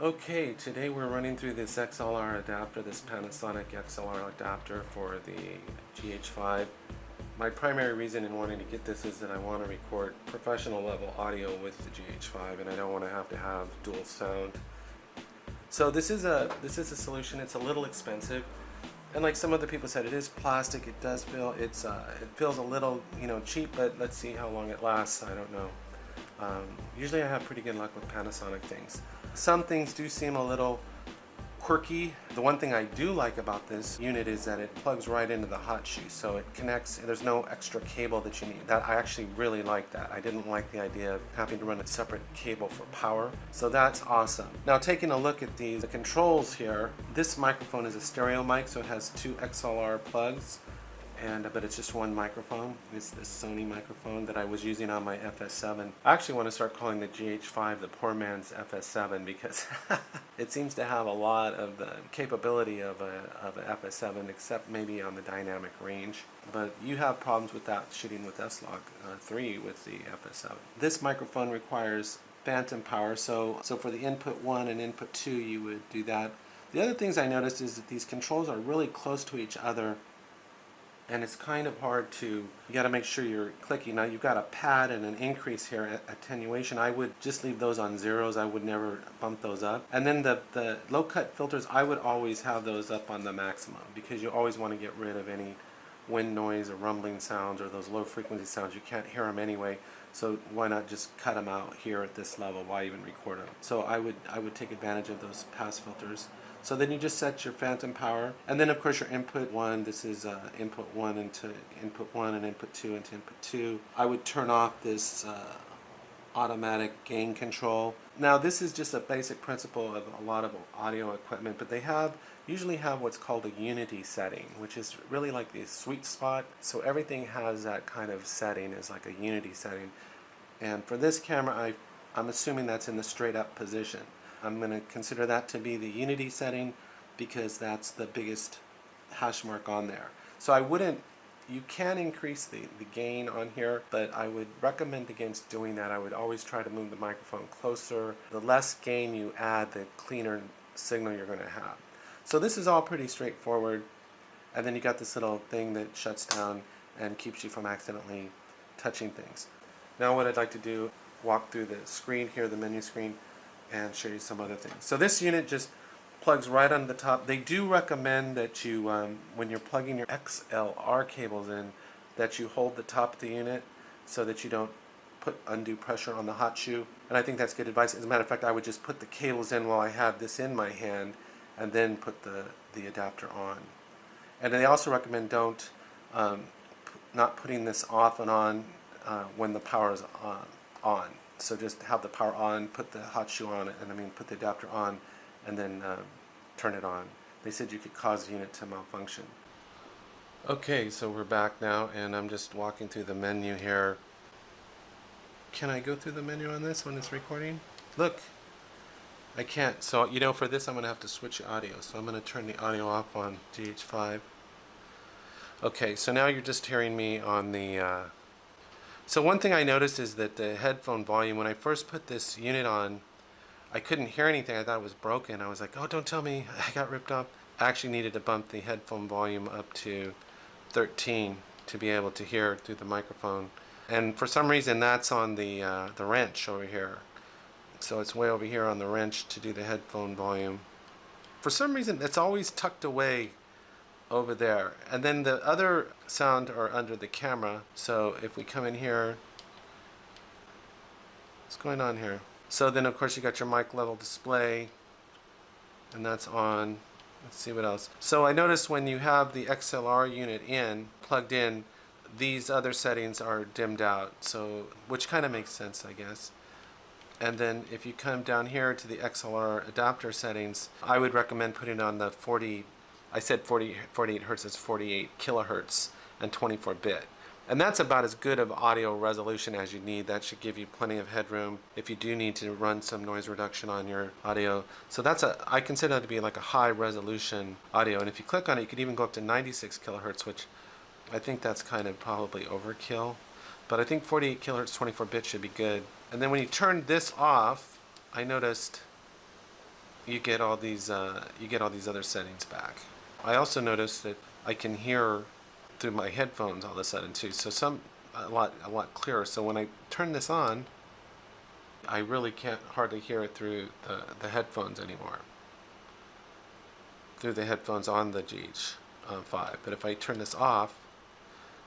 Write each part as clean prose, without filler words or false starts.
Okay, today we're running through this XLR adapter, this Panasonic XLR adapter for the GH5. My primary reason in wanting to get this is that I want to record professional level audio with the GH5 and I don't want to have dual sound. So this is a solution. It's a little expensive. And like some other people said, it is plastic. It does feel it feels a little, cheap, but let's see how long it lasts. I don't know. Usually I have pretty good luck with Panasonic things. Some things do seem a little quirky. The one thing I do like about this unit is that it plugs right into the hot shoe, so it connects. There's no extra cable that you need. That I actually really like that. I didn't like the idea of having to run a separate cable for power, so that's awesome. Now taking a look at the controls here, this microphone is a stereo mic, so it has two XLR plugs. But it's just one microphone. It's this Sony microphone that I was using on my FS7. I actually want to start calling the GH5 the poor man's FS7 because it seems to have a lot of the capability of an FS7, except maybe on the dynamic range. But you have problems with that shooting with S-Log3 with the FS7. This microphone requires phantom power, so for the input 1 and input 2 you would do that. The other things I noticed is that these controls are really close to each other, and it's kind of hard to, you got to make sure you're clicking. Now you've got a pad and an increase here, attenuation. I would just leave those on zeros. I would never bump those up. And then the low cut filters, I would always have those up on the maximum because you always want to get rid of any wind noise or rumbling sounds or those low frequency sounds. You can't hear them anyway, so why not just cut them out here at this level? Why even record them? So I would take advantage of those pass filters. So then you just set your phantom power, and then of course your input 1, this is input 1 into input 1 and input 2 into input 2. I would turn off this automatic gain control. Now this is just a basic principle of a lot of audio equipment, but they usually have what's called a unity setting, which is really like the sweet spot. So everything has that kind of setting, is like a unity setting. And for this camera, I'm assuming that's in the straight up position. I'm going to consider that to be the unity setting because that's the biggest hash mark on there. So you can increase the gain on here, but I would recommend against doing that. I would always try to move the microphone closer. The less gain you add, the cleaner signal you're going to have. So this is all pretty straightforward. And then you got this little thing that shuts down and keeps you from accidentally touching things. Now what I'd like to do, walk through the screen here, the menu screen, and show you some other things. So this unit just plugs right on the top. They do recommend that you, when you're plugging your XLR cables in, that you hold the top of the unit so that you don't put undue pressure on the hot shoe. And I think that's good advice. As a matter of fact, I would just put the cables in while I have this in my hand and then put the adapter on. And they also recommend not putting this off and on when the power is on. So just have the power on, put the hot shoe on, put the adapter on, and then turn it on. They said you could cause the unit to malfunction. Okay, so we're back now, and I'm just walking through the menu here. Can I go through the menu on this when it's recording? Look, I can't. So, for this I'm going to have to switch audio. So I'm going to turn the audio off on GH5. Okay, so now you're just hearing me on the... So one thing I noticed is that the headphone volume, when I first put this unit on, I couldn't hear anything. I thought it was broken. I was like, oh, don't tell me I got ripped off. I actually needed to bump the headphone volume up to 13 to be able to hear through the microphone. And for some reason, that's on the wrench over here. So it's way over here on the wrench to do the headphone volume. For some reason, it's always tucked away over there, and then the other sound are under the camera. So if we come in here, what's going on here? So then of course you got your mic level display, and that's on. Let's see what else. So I noticed when you have the XLR unit plugged in, these other settings are dimmed out, so which kind of makes sense, I guess. And then if you come down here to the XLR adapter settings, I would recommend putting on the 48 hertz is 48 kilohertz and 24 bit. And that's about as good of audio resolution as you need. That should give you plenty of headroom if you do need to run some noise reduction on your audio. So I consider that to be like a high resolution audio. And if you click on it, you could even go up to 96 kilohertz, which I think that's kind of probably overkill. But I think 48 kilohertz, 24 bit should be good. And then when you turn this off, I noticed you get all these other settings back. I also noticed that I can hear through my headphones all of a sudden too. So a lot clearer. So when I turn this on, I really can't hardly hear it through the headphones anymore. Through the headphones on the GH5. But if I turn this off,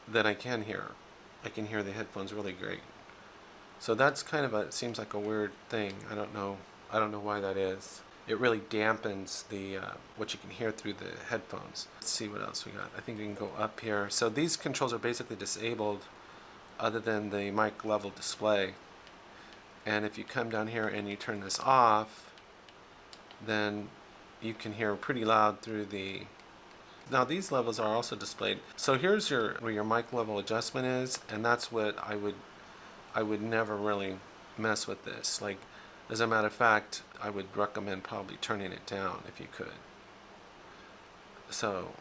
then I can hear. I can hear the headphones really great. So that's kind of seems like a weird thing. I don't know why that is. It really dampens the what you can hear through the headphones. Let's see what else we got. I think we can go up here. So these controls are basically disabled other than the mic level display. And if you come down here and you turn this off, then you can hear pretty loud through the... Now these levels are also displayed. So here's where your mic level adjustment is, and that's what I would never really mess with this. Like, as a matter of fact, I would recommend probably turning it down if you could. So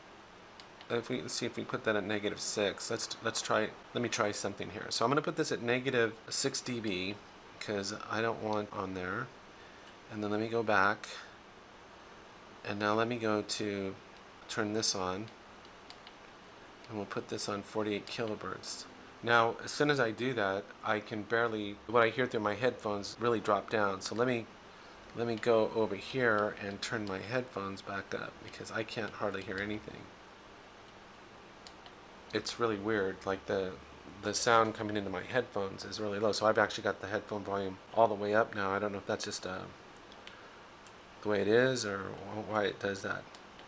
let's see if we put that at -6. Let's try. Let me try something here. So I'm going to put this at -6 dB because I don't want on there. And then let me go back. And now let me go to turn this on. And we'll put this on 48 kilohertz. Now, as soon as I do that, I can barely, what I hear through my headphones really drop down. So let me go over here and turn my headphones back up because I can't hardly hear anything. It's really weird. Like the sound coming into my headphones is really low. So I've actually got the headphone volume all the way up now. I don't know if that's just the way it is or why it does that.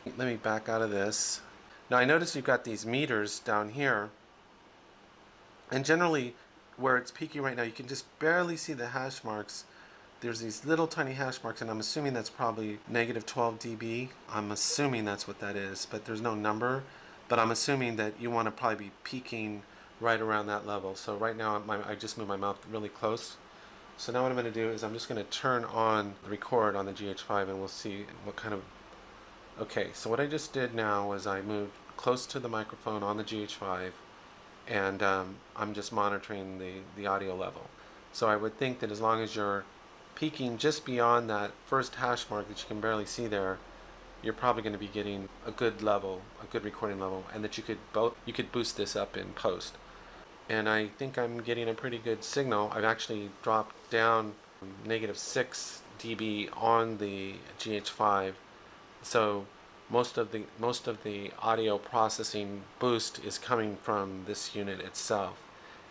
Let me back out of this. Now I notice you've got these meters down here. And generally, where it's peaking right now, you can just barely see the hash marks. There's these little tiny hash marks, and I'm assuming that's probably -12 dB. I'm assuming that's what that is, but there's no number. But I'm assuming that you want to probably be peaking right around that level. So right now, I just moved my mouth really close. So now what I'm going to do is I'm just going to turn on the record on the GH5, and we'll see what kind of... Okay, so what I just did now was I moved close to the microphone on the GH5, and I'm just monitoring the audio level. So I would think that as long as you're peaking just beyond that first hash mark that you can barely see there, you're probably going to be getting a good level, a good recording level, and that you could boost this up in post. And I think I'm getting a pretty good signal. I've actually dropped down -6 dB on the GH5, so most of the audio processing boost is coming from this unit itself.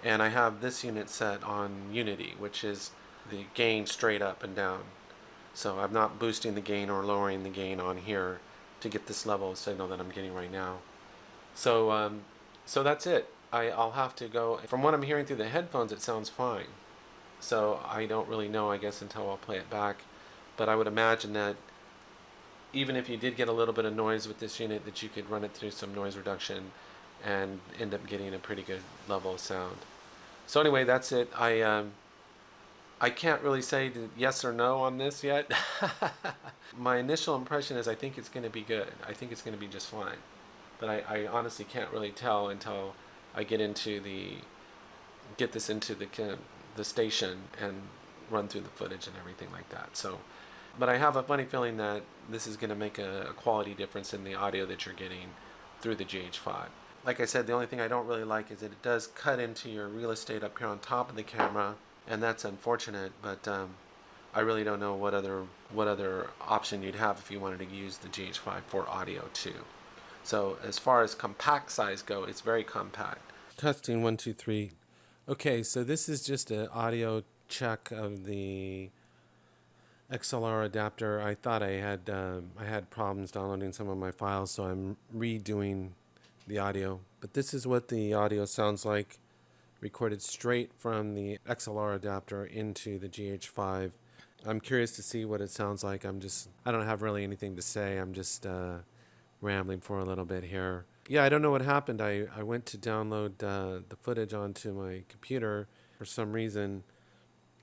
And I have this unit set on Unity, which is the gain straight up and down. So I'm not boosting the gain or lowering the gain on here to get this level of signal that I'm getting right now. So so that's it. I'll have to go. From what I'm hearing through the headphones, it sounds fine. So I don't really know, I guess, until I'll play it back. But I would imagine that even if you did get a little bit of noise with this unit, that you could run it through some noise reduction and end up getting a pretty good level of sound. So anyway, that's it. I can't really say yes or no on this yet. My initial impression is I think it's going to be good. I think it's going to be just fine. But I honestly can't really tell until I get this into the station and run through the footage and everything like that. So, but I have a funny feeling that this is going to make a quality difference in the audio that you're getting through the GH5. Like I said, the only thing I don't really like is that it does cut into your real estate up here on top of the camera, and that's unfortunate, but I really don't know what other option you'd have if you wanted to use the GH5 for audio too. So as far as compact size go, it's very compact. Testing 1 2 3. Okay, so this is just an audio check of the XLR adapter. I thought I had problems downloading some of my files, so I'm redoing the audio. But this is what the audio sounds like, recorded straight from the XLR adapter into the GH5. I'm curious to see what it sounds like. I don't have really anything to say. I'm just rambling for a little bit here. Yeah, I don't know what happened. I went to download the footage onto my computer. For some reason,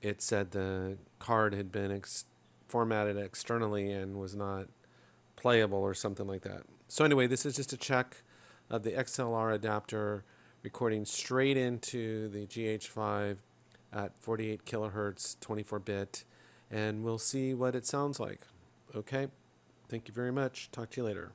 it said the card had been formatted externally and was not playable or something like that. So anyway, this is just a check of the XLR adapter recording straight into the GH5 at 48 kilohertz, 24-bit, and we'll see what it sounds like. Okay. Thank you very much. Talk to you later.